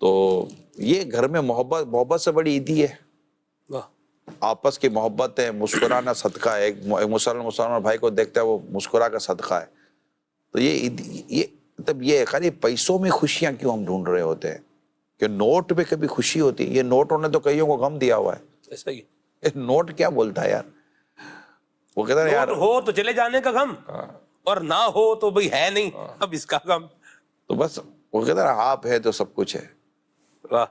تو یہ گھر میں محبت سے بڑی عیدی ہے. آپس کی محبت ہے, مسکرانا صدقہ ہے. ایک مسلمان بھائی کو دیکھتا ہے وہ مسکرا کا صدقہ ہے. تو یہ مطلب یہ خالی پیسوں میں خوشیاں کیوں ہم ڈھونڈ رہے ہوتے ہیں کہ نوٹ پہ کبھی خوشی ہوتی ہے؟ یہ نوٹوں نے تو کئیوں کو غم دیا ہوا ہے. ایسا ہی یہ نوٹ کیا بولتا ہے یار؟ وہ کہتا ہے یار نوٹ ہو تو چلے جانے کا غم اور نہ ہو تو بھئی ہے نہیں اب اس کا غم. تو بس وہ کہتا ہے آپ ہے تو سب کچھ ہے. واہ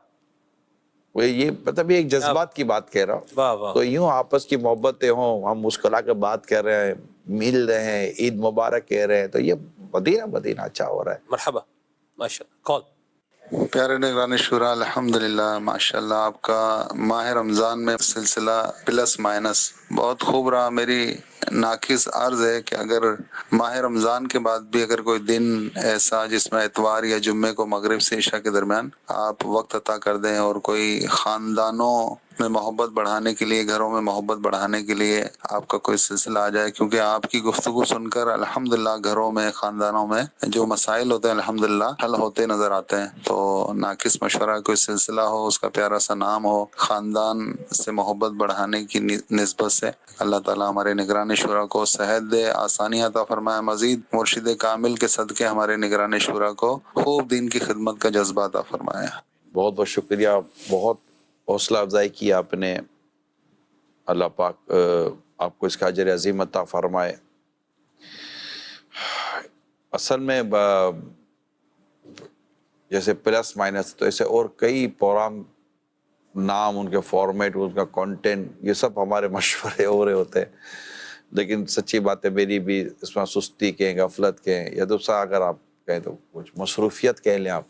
وہ یہ مطلب یہ ایک جذبات کی بات کہہ رہا ہوں. واہ واہ. تو یوں آپس کی محبتیں ہوں، ہم مسکرا کے بات کر رہے ہیں، مل رہے ہیں، عید مبارک کہہ رہے ہیں، تو یہ مدینہ اچھا ہو رہا ہے. مرحبا ماشاء اللہ. کال. پیارے نگران شورا، الحمدللہ ماشاءاللہ آپ کا ماہ رمضان میں سلسلہ پلس مائنس بہت خوب رہا. میری ناقص عرض ہے کہ اگر ماہ رمضان کے بعد بھی اگر کوئی دن ایسا جس میں اتوار یا جمعے کو مغرب سے عشاء کے درمیان آپ وقت عطا کر دیں اور کوئی خاندانوں میں محبت بڑھانے کے لیے، گھروں میں محبت بڑھانے کے لیے آپ کا کوئی سلسلہ آ جائے، کیونکہ آپ کی گفتگو سن کر الحمدللہ گھروں میں، خاندانوں میں جو مسائل ہوتے ہیں الحمدللہ حل ہوتے نظر آتے ہیں. تو ناقص مشورہ کوئی سلسلہ ہو، اس کا پیارا سا نام ہو، خاندان سے محبت بڑھانے کی نسبت سے، اللہ تعالیٰ ہمارے نگران شورا کو صحت دے، آسانی عطا فرمائے، مزید مرشد کامل کے صدقے ہمارے نگران شورا کو خوب دین کی خدمت کا جذبہ عطا فرمائے. بہت بہت شکریہ، بہت حوصلہ افزائی کی آپ نے. اللہ پاک آپ کو اس کا اجر عظیم عطا فرمائے. اصل میں جیسے پلس مائنس، تو ایسے اور کئی پروگرام، نام، ان کے فارمیٹ، ان کا کانٹینٹ، یہ سب ہمارے مشورے ہو رہے ہوتے ہیں. لیکن سچی بات ہے، میری بھی اس میں سستی کہیں، غفلت کہیں، یا دوسرا اگر آپ کہیں تو کچھ مصروفیت کہہ لیں آپ،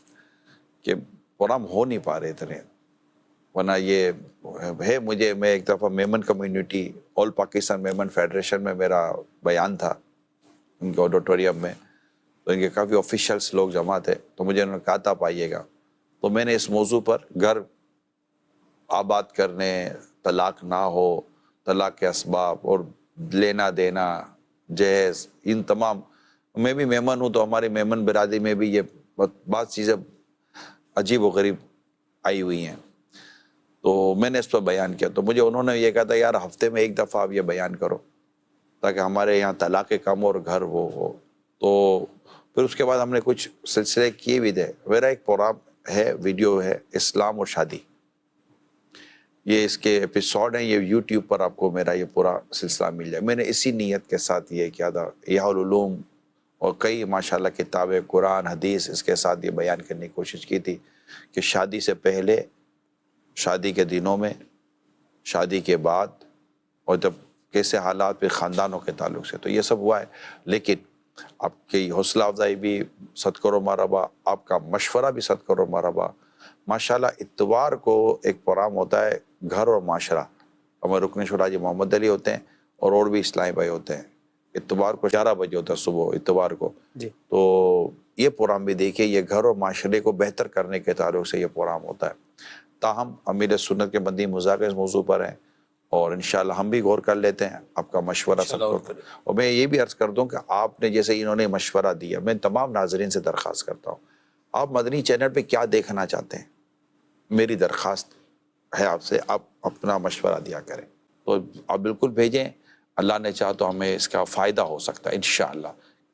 کہ پروگرام ہو نہیں پا رہے اتنے. ورنہ یہ ہے، میں ایک دفعہ میمن کمیونٹی، آل پاکستان میمن فیڈریشن میں میرا بیان تھا ان کے آڈیٹوریم میں، تو ان کے کافی آفیشلس لوگ جمع تھے، تو مجھے انہوں نے کہا تھا آئیے گا. تو میں نے اس موضوع پر گھر آباد کرنے، طلاق نہ ہو، طلاق کے اسباب اور لینا دینا، جہیز، ان تمام، میں بھی میمن ہوں تو ہماری میمن برادری میں بھی یہ بعض چیزیں عجیب و غریب آئی ہوئی ہیں. تو میں نے اس پر بیان کیا، تو مجھے انہوں نے یہ کہا تھا یار ہفتے میں ایک دفعہ آپ یہ بیان کرو تاکہ ہمارے یہاں طلاق کم اور گھر وہ ہو. تو پھر اس کے بعد ہم نے کچھ سلسلے کیے بھی تھے. میرا ایک پروگرام ہے، ویڈیو ہے، اسلام اور شادی، یہ اس کے ایپیسوڈ ہیں، یہ یوٹیوب پر آپ کو میرا یہ پورا سلسلہ مل جائے. میں نے اسی نیت کے ساتھ یہ کیا تھا. احیاء العلوم اور کئی ماشاءاللہ کتابیں، قرآن، حدیث، اس کے ساتھ یہ بیان کرنے کی کوشش کی تھی کہ شادی سے پہلے، شادی کے دنوں میں، شادی کے بعد، اور جب کیسے حالات پھر خاندانوں کے تعلق سے. تو یہ سب ہوا ہے. لیکن آپ کی حوصلہ افزائی بھی صد کرو مرحبا، آپ کا مشورہ بھی صد کرو مرحبا. ماشاءاللہ اتوار کو ایک پروگرام ہوتا ہے گھر اور معاشرہ، ہمیں رکن شورا جی محمد علی ہوتے ہیں اور بھی اسلامی بھائی ہوتے ہیں. اتوار کو 11 بجے ہوتا ہے صبح اتوار کو جی. تو یہ پروگرام بھی دیکھیے. یہ گھر اور معاشرے کو بہتر کرنے کے تعلق سے یہ پروگرام ہوتا ہے. تاہم امیر سنت کے بندی مذاکرے اس موضوع پر ہیں اور انشاءاللہ ہم بھی غور کر لیتے ہیں. آپ کا مشورہ سب کو. اور میں یہ بھی عرض کر دوں کہ آپ نے جیسے انہوں نے مشورہ دیا، میں تمام ناظرین سے درخواست کرتا ہوں، آپ مدنی چینل پہ کیا دیکھنا چاہتے ہیں؟ میری درخواست ہے آپ سے، آپ اپنا مشورہ دیا کریں. تو آپ بالکل بھیجیں، اللہ نے چاہا تو ہمیں اس کا فائدہ ہو سکتا ہے انشاءاللہ.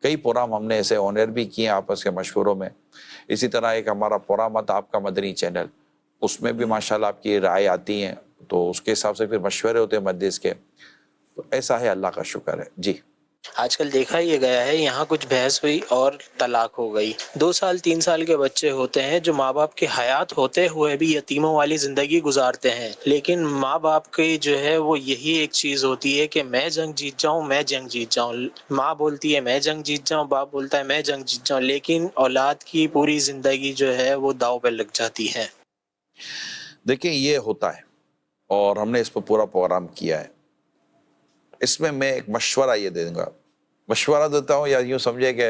کئی پروگرام ہم نے ایسے آنر بھی کیے ہیں آپس کے مشوروں میں. اسی طرح ایک ہمارا پروگرام تھا آپ کا مدنی چینل، اس میں بھی ماشاءاللہ آپ کی رائے آتی ہیں، تو اس کے حساب سے پھر مشورے ہوتے ہیں مجلس کے. تو ایسا ہے، اللہ کا شکر ہے. جی. آج کل دیکھا یہ گیا ہے، یہاں کچھ بحث ہوئی اور طلاق ہو گئی. 2 سال 3 سال کے بچے ہوتے ہیں جو ماں باپ کے حیات ہوتے ہوئے بھی یتیموں والی زندگی گزارتے ہیں. لیکن ماں باپ کی جو ہے وہ یہی ایک چیز ہوتی ہے کہ میں جنگ جیت جاؤں، میں جنگ جیت جاؤں. ماں بولتی ہے میں جنگ جیت جاؤں، باپ بولتا ہے میں جنگ جیت جاؤں، لیکن اولاد کی پوری زندگی جو ہے وہ داؤ پہ لگ جاتی ہے. دیکھیں یہ ہوتا ہے اور ہم نے اس پر پورا پروگرام کیا ہے. اس میں میں ایک مشورہ یہ دے دوں گا، مشورہ دیتا ہوں یا یوں سمجھے کہ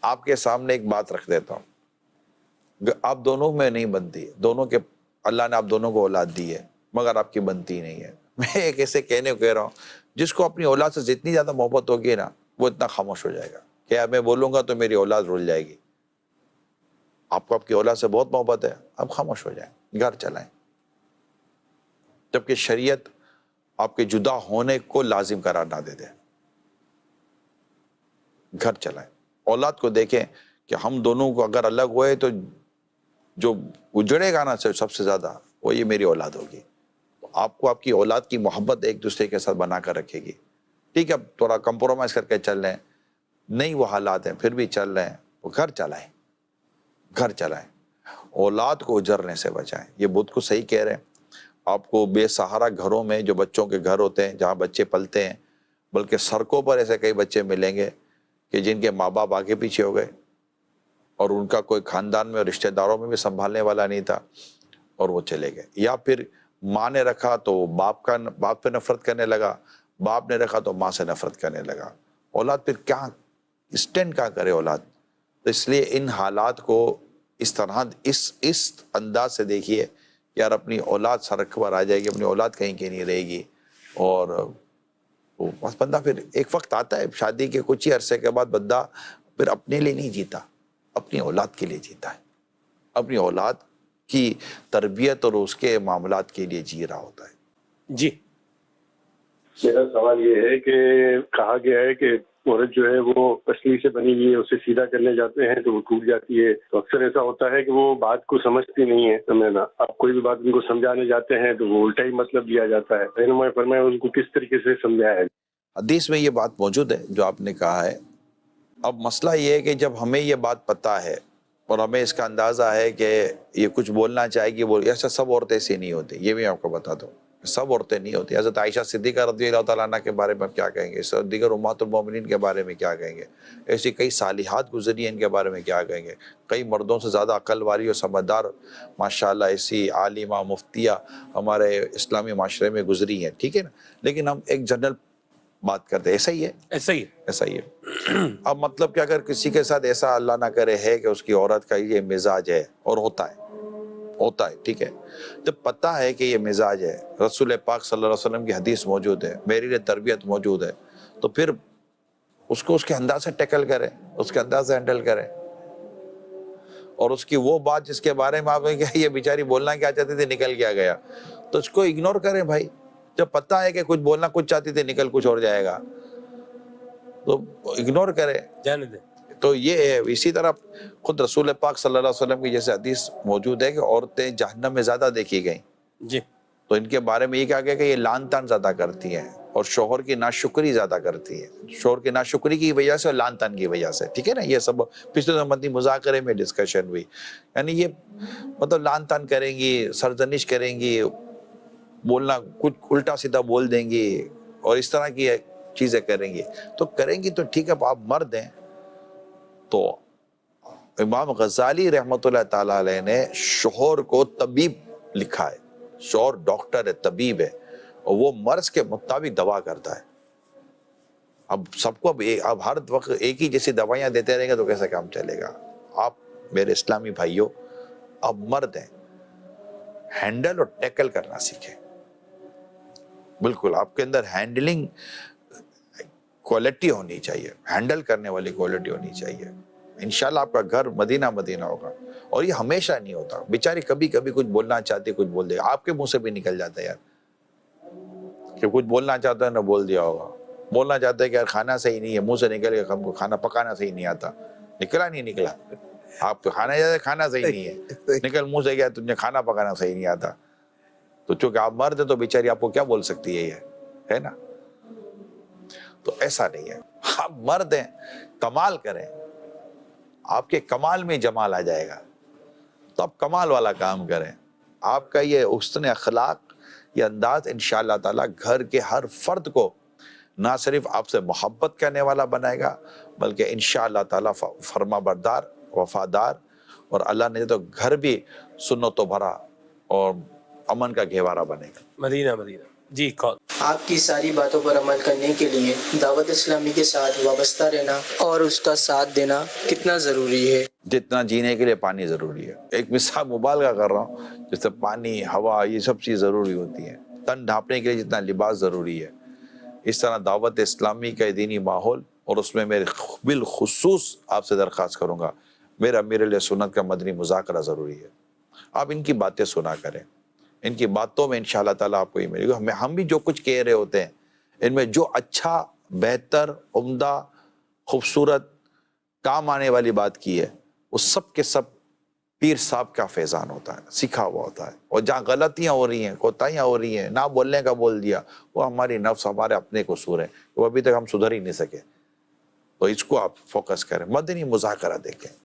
آپ کے سامنے ایک بات رکھ دیتا ہوں. آپ دونوں میں نہیں بنتی، دونوں کے اللہ نے آپ دونوں کو اولاد دی ہے مگر آپ کی بنتی نہیں ہے. میں ایک ایسے کہنے کو کہہ رہا ہوں جس کو اپنی اولاد سے جتنی زیادہ محبت ہوگی نا وہ اتنا خاموش ہو جائے گا کہ یار میں بولوں گا تو میری اولاد رول جائے گی. آپ کو آپ کی اولاد سے بہت محبت ہے، آپ خاموش ہو جائیں، گھر چلائیں. جبکہ شریعت آپ کے جدا ہونے کو لازم قرار نہ دے دے. گھر چلائیں. اولاد کو دیکھیں کہ ہم دونوں کو اگر الگ ہوئے تو جو اجڑے گا نا سب سے زیادہ وہ یہ میری اولاد ہوگی. آپ کو آپ کی اولاد کی محبت ایک دوسرے کے ساتھ بنا کر رکھے گی. ٹھیک ہے اب تھوڑا کمپرومائز کر کے چل رہے ہیں, نہیں وہ حالات ہیں پھر بھی چل رہے ہیں, وہ گھر چلائیں, اولاد کو اجرنے سے بچائیں. یہ بدھ کو صحیح کہہ رہے ہیں. آپ کو بے سہارا گھروں میں جو بچوں کے گھر ہوتے ہیں جہاں بچے پلتے ہیں, بلکہ سڑکوں پر ایسے کئی بچے ملیں گے کہ جن کے ماں باپ آگے پیچھے ہو گئے اور ان کا کوئی خاندان میں اور رشتہ داروں میں بھی سنبھالنے والا نہیں تھا اور وہ چلے گئے. یا پھر ماں نے رکھا تو باپ پہ نفرت کرنے لگا, باپ نے رکھا تو ماں سے نفرت کرنے لگا. اولاد پھر کیا اسٹینڈ کیا کرے اولاد. تو اس لیے ان حالات کو اس طرح اس انداز سے دیکھیے کہ یار اپنی اولاد سڑک پر آ جائے گی, اپنی اولاد کہیں کی نہیں رہے گی. اور بس بندہ پھر ایک وقت آتا ہے شادی کے کچھ ہی عرصے کے بعد بندہ پھر اپنے لیے نہیں جیتا, اپنی اولاد کے لیے جیتا ہے, اپنی اولاد کی تربیت اور اس کے معاملات کے لیے جی رہا ہوتا ہے. جی میرا سوال یہ ہے کہ کہا گیا ہے کہ عورت جو ہے وہ پسلی سے بنی ہوئی ہے, اسے سیدھا کرنے جاتے ہیں تو وہ ٹوٹ جاتی ہے. تو اکثر ایسا ہوتا ہے کہ وہ بات کو سمجھتی نہیں ہے, سمجھنا آپ کوئی بھی بات ان کو سمجھانے جاتے ہیں تو وہ الٹا ہی مطلب دیا جاتا ہے. رہنمائی فرمائے ان کو کس طریقے سے سمجھایا ہے. حدیث میں یہ بات موجود ہے جو آپ نے کہا ہے. اب مسئلہ یہ ہے کہ جب ہمیں یہ بات پتہ ہے اور ہمیں اس کا اندازہ ہے کہ یہ کچھ بولنا چاہے گی, ایسا سب عورتیں ایسی نہیں ہوتی, یہ بھی آپ کو بتا دوں, سب عورتیں نہیں ہوتی. حضرت عائشہ صدیقہ رضی اللہ تعالیٰ عنہ کے بارے میں کیا کہیں گے, دیگر امہات المومنین کے بارے میں کیا کہیں گے, ایسی کئی صالحات گزری ہیں ان کے بارے میں کیا کہیں گے, کئی مردوں سے زیادہ عقل والی اور سمجھدار ماشاءاللہ ایسی عالمہ مفتیہ ہمارے اسلامی معاشرے میں گزری ہیں. ٹھیک ہے نا, لیکن ہم ایک جنرل بات کرتے ہیں, ایسا ہی ہے. اب مطلب کہ اگر کسی کے ساتھ ایسا اللہ نہ کرے ہے کہ اس کی عورت کا یہ مزاج ہے, اور ہوتا ہے ٹھیک ہے, جب پتہ ہے کہ یہ مزاج ہے, رسول پاک صلی اللہ علیہ وسلم کی حدیث موجود ہے, میری لیے تربیت موجود ہے, تو پھر اس کو اس کے انداز سے ٹیکل کرے, اس کے انداز سے ہینڈل کرے. اور اس کی وہ بات جس کے بارے میں آپ نے کہا یہ بیچاری بولنا کیا چاہتی تھی نکل کیا گیا, تو اس کو اگنور کریں بھائی. جب پتہ ہے کہ کچھ بولنا کچھ چاہتی تھی نکل کچھ اور جائے گا تو اگنور کرے, جانے دیں. تو یہ ہے. اسی طرح خود رسول پاک صلی اللہ علیہ وسلم کی جیسے حدیث موجود ہے کہ عورتیں جہنم میں زیادہ دیکھی گئیں, جی تو ان کے بارے میں یہ کہا گیا کہ یہ لعن طعن زیادہ کرتی ہیں اور شوہر کی ناشکری زیادہ کرتی ہیں, شوہر کی ناشکری کی وجہ سے اور لعن طعن کی وجہ سے. ٹھیک ہے نا, یہ سب پچھلے مدنی مذاکرے میں ڈسکشن ہوئی. یعنی یہ مطلب لعن طعن کریں گی, سرزنش کریں گی, بولنا کچھ الٹا سیدھا بول دیں گی اور اس طرح کی چیزیں کریں گی. تو کریں گی تو ٹھیک ہے, آپ مرد ہیں. تو امام غزالی رحمۃ اللہ تعالیٰ علیہ نے شوہر کو طبیب لکھا ہے, شوہر ڈاکٹر ہے, طبیب ہے, اور وہ مرض کے مطابق دوا کرتا ہے. اب سب کو اب ہر وقت ایک ہی جیسی دوائیاں دیتے رہیں گے تو کیسا کام چلے گا. آپ میرے اسلامی بھائیوں, آپ مرد ہیں, ہینڈل اور ٹیکل کرنا سیکھیں. بالکل آپ کے اندر ہینڈلنگ کوالٹی ہونی چاہیے, ہینڈل کرنے والی کوالٹی ہونی چاہیے. انشاءاللہ آپ کا گھر مدینہ مدینہ ہوگا. اور یہ ہمیشہ نہیں ہوتا, بیچاری کبھی کبھی کچھ بولنا چاہتی کچھ بول دے گا, آپ کے منہ سے بھی نکل جاتا ہے یار کہ کچھ بولنا چاہتا ہے نہ بول دیا ہوگا. بولنا چاہتا ہے کہ یار کھانا صحیح نہیں ہے, منہ سے نکل گیا ہم کو کھانا پکانا صحیح نہیں آتا. نکلا نہیں نکلا, آپ کھانا جاتے کھانا صحیح نہیں ہے, نکل منہ سے گیا تجھے کھانا پکانا صحیح نہیں آتا. تو چونکہ آپ مرد ہیں تو بیچاری آپ کو کیا بول سکتی ہے, یہ ہے نا. تو ایسا نہیں ہے, آپ مرد ہیں, کمال کریں, آپ کے کمال میں جمال آ جائے گا. تو آپ کمال والا کام کریں. آپ کا یہ حسن اخلاق, یہ انداز انشاءاللہ تعالیٰ گھر کے ہر فرد کو نہ صرف آپ سے محبت کرنے والا بنائے گا, بلکہ انشاءاللہ تعالیٰ فرما بردار, وفادار, اور اللہ نے تو گھر بھی سنتوں بھرا اور امن کا گہوارہ بنے گا. مدینہ. جی کال. آپ کی ساری باتوں پر عمل کرنے کے لیے دعوت اسلامی کے ساتھ وابستہ رہنا اور اس کا ساتھ دینا کتنا ضروری ہے؟ جتنا جینے کے لیے پانی ضروری ہے. ایک مثال مبالغہ کر رہا ہوں, جیسے پانی, ہوا, یہ سب چیز ضروری ہوتی ہیں. تن ڈھانپنے کے لیے جتنا لباس ضروری ہے, اس طرح دعوت اسلامی کا دینی ماحول, اور اس میں میرے بالخصوص آپ سے درخواست کروں گا, میرا امیر علیہ سنت کا مدنی مذاکرہ ضروری ہے. آپ ان کی باتیں سنا کریں, ان کی باتوں میں انشاءاللہ تعالیٰ آپ کو یہ ملے گا. ہم بھی جو کچھ کہہ رہے ہوتے ہیں, ان میں جو اچھا, بہتر, عمدہ, خوبصورت, کام آنے والی بات کی ہے, وہ سب کے سب پیر صاحب کا فیضان ہوتا ہے، سیکھا ہوا ہوتا ہے. اور جہاں غلطیاں ہو رہی ہیں، کوتاہیاں ہو رہی ہیں، نہ بولنے کا بول دیا، وہ ہماری نفس، ہمارے اپنے قصور ہیں، وہ ابھی تک ہم سدھر ہی نہیں سکے. تو اس کو آپ فوکس کریں، مدنی مذاکرہ دیکھیں.